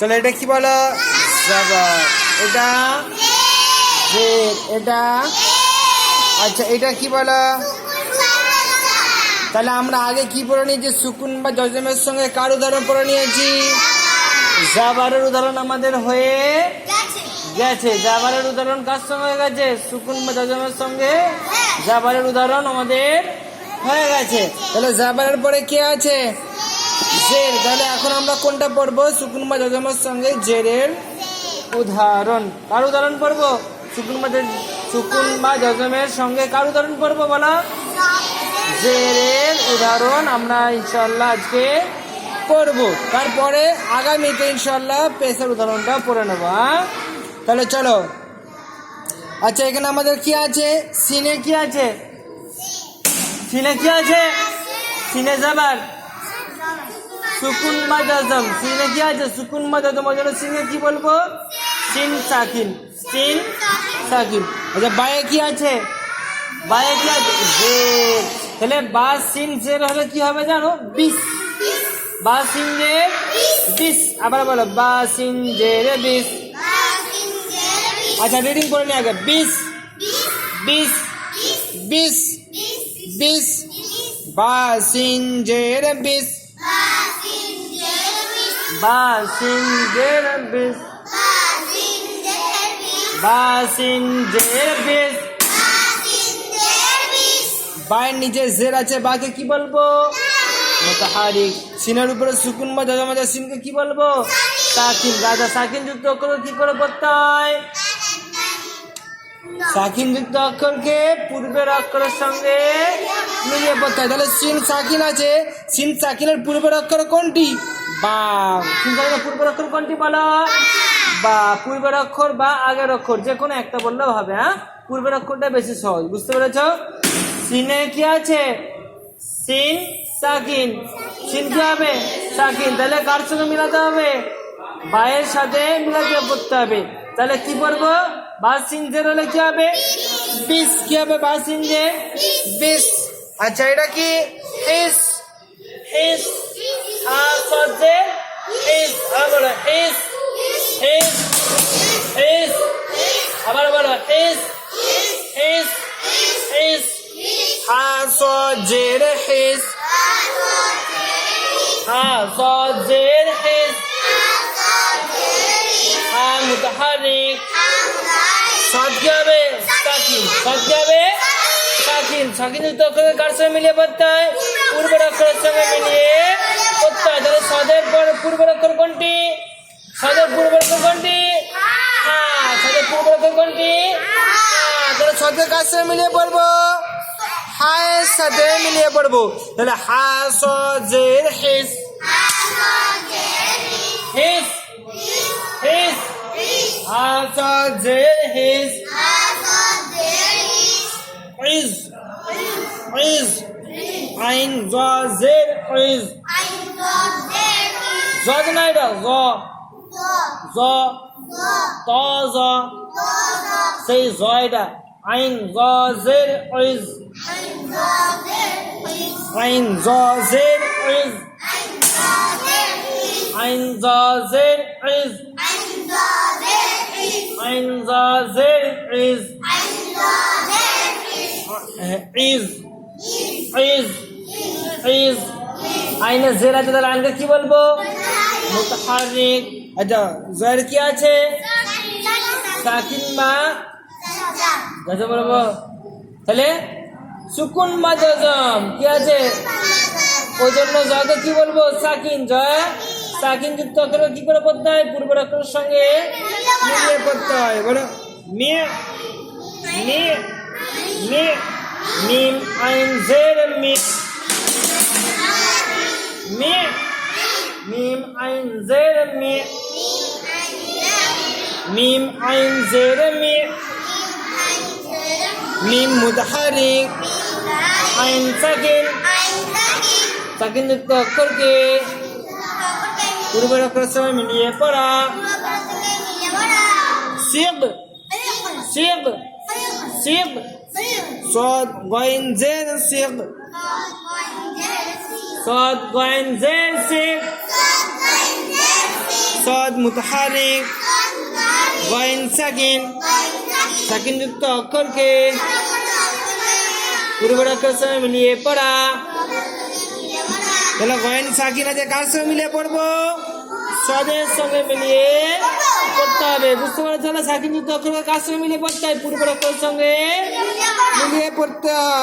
চলো এটা কি বলো? জবর। এটা জের। এটা আচ্ছা এটা কি বলো? তাহলে আমরা আগে কি পড়ে নিয়েছি? সুকুন বা জজমের সঙ্গে কার উদাহরণ পড়ে নিয়েছি? জাবারের উদাহরণ আমাদের হয়ে গেছে। জাবারের উদাহরণ কার সঙ্গে হয়ে গেছে? সুকুন বা জজমের সঙ্গে জাবারের উদাহরণ আমাদের হয়ে গেছে। তাহলে জাবারের পরে কে আছে? জের। তাহলে এখন আমরা কোনটা পড়বো? সুকুন বা জজমের সঙ্গে জেরের উদাহরণ। কার উদাহরণ পড়বো? সুকুন বা জজমের সঙ্গে কার উদাহরণ পড়বো বলো? জেরের উদাহরণ আমরা ইনশাল্লাহ আজকে পড়বো। তারপরে আগামীতে ইনশাল্লাহ পেশের উদাহরণটা পড়ে নেবো। তাহলে চলো। আচ্ছা এখানে আমাদের কি আছে? সিনে কি আছে? সিনে কি আছে? সিনে জাবার সুকুন বা জজম। সিনে কি আছে? সুকুন বা জজম। ওই জন্য সিনে কি বলবো? সিন সাকিন। সিন সাকিন। আচ্ছা বায়ে কি আছে? বায়ে কি আছে? জের। তাহলে বা সিন জের হলে কি হবে জানো? বিশ। বা সিন জের বিশ। আবার বলো বা সিন জের বিশ। আচ্ছা রিডিং করে নিয়ে আগে। বিশ বিশ বিশ বিশ। বা সিন জের বিশ। বা সিন জের বিশ। বা সিন জের বিশ। বায়ের নিচে জের আছে, বাকে কি বলবো? মুতাহারিক। সিনের উপরে সুকুন বা জজম আছে, সিনকে কি বলবো? সাকিন। রাজা সাকিন যুক্ত অক্ষর কি করে পড়তে হয়? সাকিন যুক্ত অক্ষরকে পূর্বের অক্ষরের সঙ্গে মিলিয়ে পড়তে হয়। তাহলে সিন সাকিন আছে, সিন সাকিনের পূর্বের অক্ষর কোনটি? বা। সিন সাকিনের পূর্বের অক্ষর কোনটি বলো? বা। পূর্বের অক্ষর বা আগের অক্ষর যে কোনো একটা বললেও হবে। পূর্বের অক্ষরটা বেশি সহজ, বুঝতে পেরেছো? সিনে কি আছে? সিন সাকিন। সিন কি হবে? সাকিন। তাহলে কার সঙ্গে মিলাতে হবে? বায়ের সাথে মিলাতে পড়তে হবে। তাহলে কি পড়বো? বা সিন জের হলে কি হবে? বিশ। কি হবে? বা সিন জের বিশ। আচ্ছা এটা কি? হিস। হিস। জের হিস। বলো হিস। হিস। হিস। আবার বলো হিস। হিস। হিস। জের হিস। জের হিস। মুতাহারিক। সাদ কি হবে? সাকিন। সাদ কি হবে? সাকিন। সাকিন যুক্ত অক্ষরের কার সঙ্গে মিলিয়ে পড়তে হয়? পূর্বের অক্ষরের সঙ্গে মিলিয়ে পড়তে হয়। তাহলে সদের পূর্বের অক্ষর কোনটি? সদের পূর্বের অক্ষর কোনটি? সদের পূর্বের অক্ষর কোনটি? তাহলে সদের কার সঙ্গে মিলিয়ে পড়বো? হায়ের সাথে মিলিয়ে পড়বো। তাহলে জের হিস। হিস। হিস। জের হিস। ইজ। ইজ। আইন জের ইজ। জজ না এটা জ। জ। ত জ। সেই জ এটা। আইন জের ইজ। আইন জের ইজ। আইন জের ইজ। আইন জের ইজ। ইজ। ইজ। ইজ। আইনে জের আছে, তাহলে আইনকে কি বলবো? মুতাহারিক। আচ্ছা জয়ের কি আছে? সাকিন বা জজম বলবো। তাহলে সুকুন বা জজম কি আছে? ওই জন্য জয়কে কি বলবো? সাকিন। জয় সাকিন যুক্ত অক্ষর কি করে পড়তে হয়? পূর্বের অক্ষরের সঙ্গে মিলিয়ে পড়তে হয়। বলো মিয়ে। মিয়ে। মিয়ে। মিম আইন জের মিম। মিয়ে। মিম আইন জের মিয়ে। মিম আইন জের মিয়ে। মিম মুতাহারিক। আইন সাকিন। সাকিন যুক্ত অক্ষরকে পূর্বের অক্ষরের সঙ্গে মিলিয়ে পড়া। সিগ। সিগ। সিগ। صاد غين زين سيغ. صاد غين زين سيغ. সদ মুতাহারিক গয়েন সাকিন সাকিন যুক্ত অক্ষরকে পূর্বের অক্ষরের সঙ্গে মিলিয়ে পড়া। তাহলে গয়েন সাকিন আছে, কার সঙ্গে মিলিয়ে পড়বো? সদের সঙ্গে মিলিয়ে পড়তে হবে। বুঝতে পারছো? সাকিন যুক্ত অক্ষরকে কার সঙ্গে মিলিয়ে পড়তে হয়? পূর্বের অক্ষরের সঙ্গে মিলিয়ে পড়তে হয়।